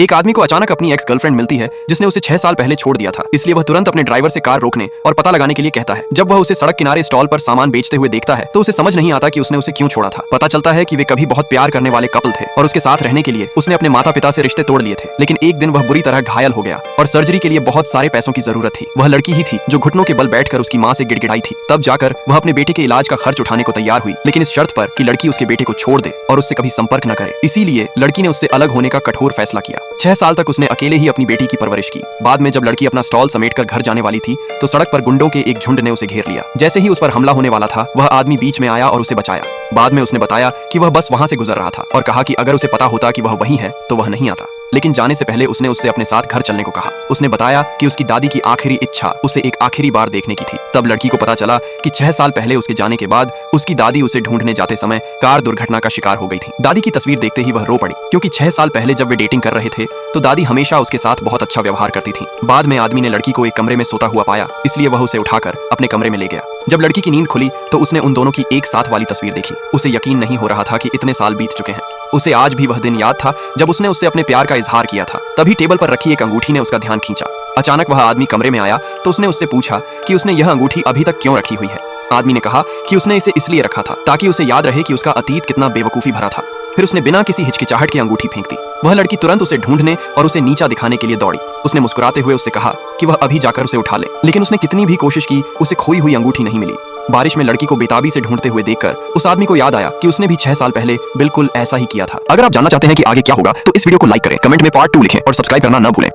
एक आदमी को अचानक अपनी एक्स गर्लफ्रेंड मिलती है जिसने उसे 6 साल पहले छोड़ दिया था, इसलिए वह तुरंत अपने ड्राइवर से कार रोकने और पता लगाने के लिए कहता है। जब वह उसे सड़क किनारे स्टॉल पर सामान बेचते हुए देखता है तो उसे समझ नहीं आता कि उसने उसे क्यों छोड़ा था। पता चलता है कि वे कभी बहुत प्यार करने वाले कपल थे और उसके साथ रहने के लिए उसने अपने माता पिता से रिश्ते तोड़ लिए थे। लेकिन एक दिन वह बुरी तरह घायल हो गया और सर्जरी के लिए बहुत सारे पैसों की जरूरत थी। वह लड़की ही थी जो घुटनों के बल बैठकर उसकी माँ से गिड़गिड़ाई थी। तब जाकर वह अपने बेटे के इलाज का खर्च उठाने को तैयार हुई, लेकिन इस शर्त पर कि लड़की उसके बेटे को छोड़ दे और उससे कभी संपर्क न करे। इसीलिए लड़की ने उससे अलग होने का कठोर फैसला किया। 6 साल तक उसने अकेले ही अपनी बेटी की परवरिश की। बाद में जब लड़की अपना स्टॉल समेटकर घर जाने वाली थी तो सड़क पर गुंडों के एक झुंड ने उसे घेर लिया। जैसे ही उस पर हमला होने वाला था वह आदमी बीच में आया और उसे बचाया। बाद में उसने बताया कि वह बस वहां से गुजर रहा था और कहा कि अगर उसे पता होता कि वह वही है तो वह नहीं आता। लेकिन जाने से पहले उसने उससे अपने साथ घर चलने को कहा। उसने बताया कि उसकी दादी की आखिरी इच्छा उसे एक आखिरी बार देखने की थी। तब लड़की को पता चला कि 6 साल पहले उसके जाने के बाद उसकी दादी उसे ढूंढने जाते समय कार दुर्घटना का शिकार हो गई थी। दादी की तस्वीर देखते ही वह रो पड़ी, क्योंकि 6 साल पहले जब वे डेटिंग कर रहे थे तो दादी हमेशा उसके साथ बहुत अच्छा व्यवहार करती थी। बाद में आदमी ने लड़की को एक कमरे में सोता हुआ पाया, इसलिए वह उसे उठाकर अपने कमरे में ले गया। जब लड़की की नींद खुली तो उसने उन दोनों की एक साथ वाली तस्वीर देखी। उसे यकीन नहीं हो रहा था कि इतने साल बीत चुके हैं। उसे आज भी वह दिन याद था जब उसने उससे अपने प्यार का इजहार किया था। तभी टेबल पर रखी एक अंगूठी ने उसका ध्यान खींचा। अचानक वह आदमी कमरे में आया तो उसने उससे पूछा कि उसने यह अंगूठी अभी तक क्यों रखी हुई है। आदमी ने कहा कि उसने इसे इसलिए रखा था ताकि उसे याद रहे कि उसका अतीत कितना बेवकूफी भरा था। फिर उसने बिना किसी हिचकिचाहट की अंगूठी फेंक दी। वह लड़की तुरंत उसे ढूंढने और उसे नीचा दिखाने के लिए दौड़ी। उसने मुस्कुराते हुए उससे कहा कि वह अभी जाकर उसे उठा ले, लेकिन उसने कितनी भी कोशिश की उसे खोई हुई अंगूठी नहीं मिली। बारिश में लड़की को बेताबी से ढूंढते हुए देखकर उस आदमी को याद आया कि उसने भी 6 साल पहले बिल्कुल ऐसा ही किया था। अगर आप जानना चाहते हैं कि आगे क्या होगा तो इस वीडियो को लाइक करें, कमेंट में पार्ट 2 लिखें और सब्सक्राइब करना न भूलें।